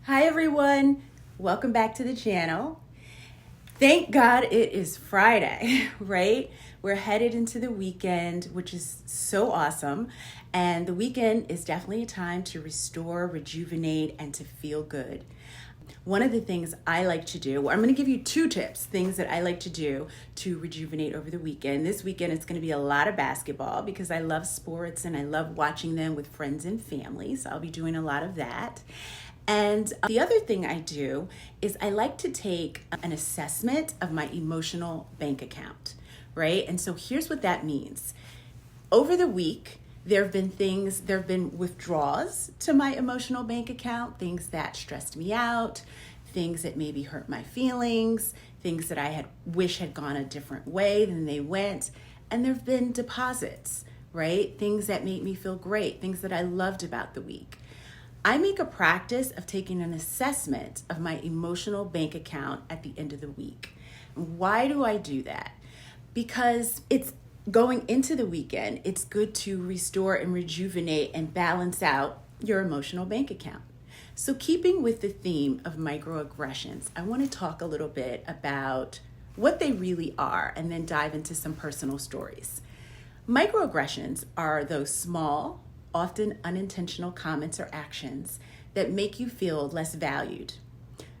Hi everyone, welcome back to the channel. Thank God it is Friday, right? We're headed into the weekend, which is so awesome. And the weekend is definitely a time to restore, rejuvenate, and to feel good. One of the things I like to do, I'm going to give you 2 tips, things that I like to do to rejuvenate over the weekend. This weekend it's going to be a lot of basketball because I love sports and I love watching them with friends and family. So I'll be doing a lot of that. And the other thing I do is I like to take an assessment of my emotional bank account, right? And so here's what that means. Over the week, there have been withdrawals to my emotional bank account, things that stressed me out, things that maybe hurt my feelings, things that I wish had gone a different way than they went. And there have been deposits, right? Things that made me feel great, things that I loved about the week. I make a practice of taking an assessment of my emotional bank account at the end of the week. Why do I do that? Because it's going into the weekend, it's good to restore and rejuvenate and balance out your emotional bank account. So keeping with the theme of microaggressions, I want to talk a little bit about what they really are and then dive into some personal stories. Microaggressions are those small, often unintentional comments or actions that make you feel less valued.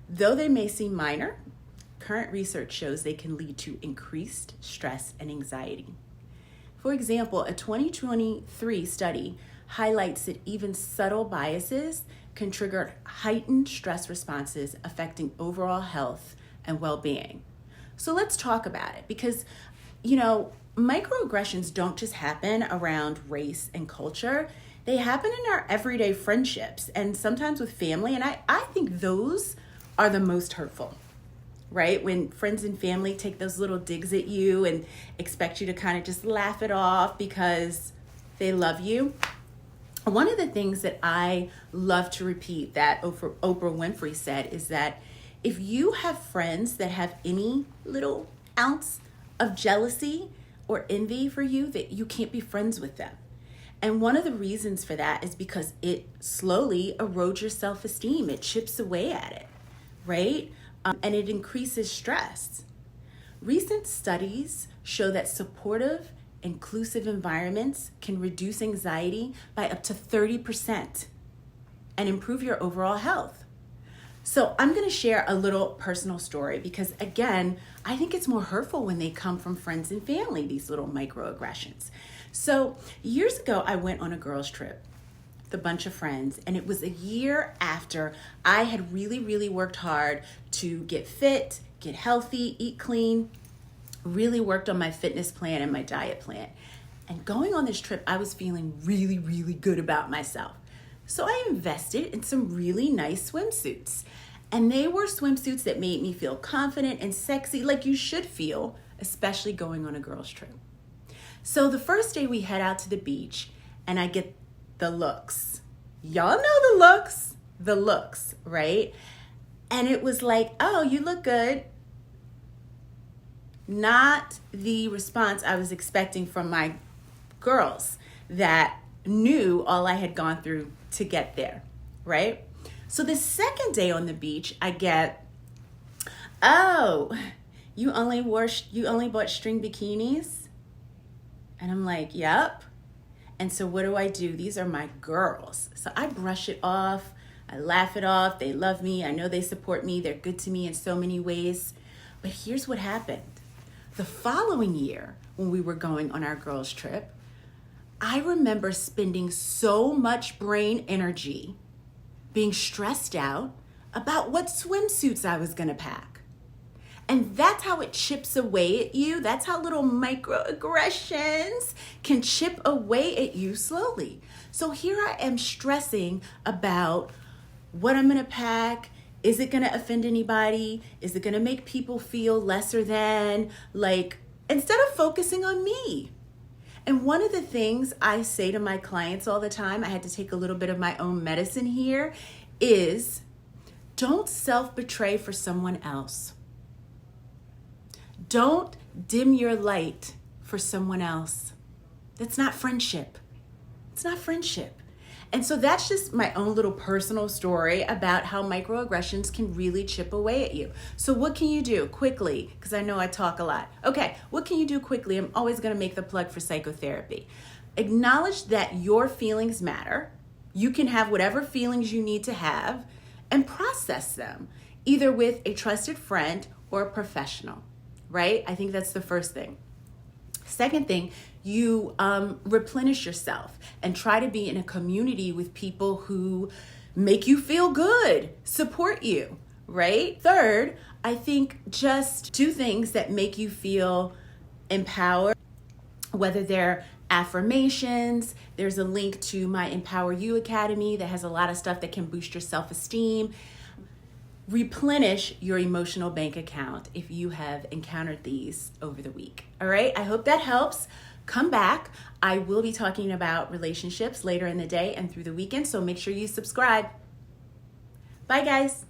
Though they may seem minor, current research shows they can lead to increased stress and anxiety. For example, a 2023 study highlights that even subtle biases can trigger heightened stress responses affecting overall health and well-being. So let's talk about it because, microaggressions don't just happen around race and culture. They happen in our everyday friendships and sometimes with family. And I think those are the most hurtful, right? When friends and family take those little digs at you and expect you to kind of just laugh it off because they love you. One of the things that I love to repeat that Oprah Winfrey said is that if you have friends that have any little ounce of jealousy or envy for you, that you can't be friends with them. And one of the reasons for that is because it slowly erodes your self-esteem. It chips away at it, right? And it increases stress. Recent studies show that supportive, inclusive environments can reduce anxiety by up to 30% and improve your overall health. So I'm going to share a little personal story because, again, I think it's more hurtful when they come from friends and family, these little microaggressions. So years ago, I went on a girls' trip with a bunch of friends, and it was a year after I had really, really worked hard to get fit, get healthy, eat clean, really worked on my fitness plan and my diet plan. And going on this trip, I was feeling really, really good about myself. So I invested in some really nice swimsuits. And they were swimsuits that made me feel confident and sexy, like you should feel, especially going on a girls' trip. So the first day we head out to the beach and I get the looks. Y'all know the looks, right? And it was like, oh, you look good. Not the response I was expecting from my girls that knew all I had gone through to get there, right? So the second day on the beach, I get, oh, you only bought string bikinis? And I'm like, yep. And so what do? These are my girls. So I brush it off. I laugh it off. They love me. I know they support me. They're good to me in so many ways. But here's what happened. The following year, when we were going on our girls' trip, I remember spending so much brain energy being stressed out about what swimsuits I was going to pack. And that's how it chips away at you. That's how little microaggressions can chip away at you slowly. So here I am stressing about what I'm going to pack. Is it going to offend anybody? Is it going to make people feel lesser than? Instead of focusing on me. And one of the things I say to my clients all the time, I had to take a little bit of my own medicine here, is don't self-betray for someone else. Don't dim your light for someone else. That's not friendship. It's not friendship. And so that's just my own little personal story about how microaggressions can really chip away at you. So what can you do quickly? Because I know I talk a lot. Okay, what can you do quickly? I'm always going to make the plug for psychotherapy. Acknowledge that your feelings matter. You can have whatever feelings you need to have and process them, either with a trusted friend or a professional, right? I think that's the first thing. Second thing, you replenish yourself and try to be in a community with people who make you feel good, support you, right? Third, I think just do things that make you feel empowered, whether they're affirmations. There's a link to my EmpowerU Academy that has a lot of stuff that can boost your self-esteem. Replenish your emotional bank account if you have encountered these over the week. All right, I hope that helps. Come back. I will be talking about relationships later in the day and through the weekend, so make sure you subscribe. Bye, guys.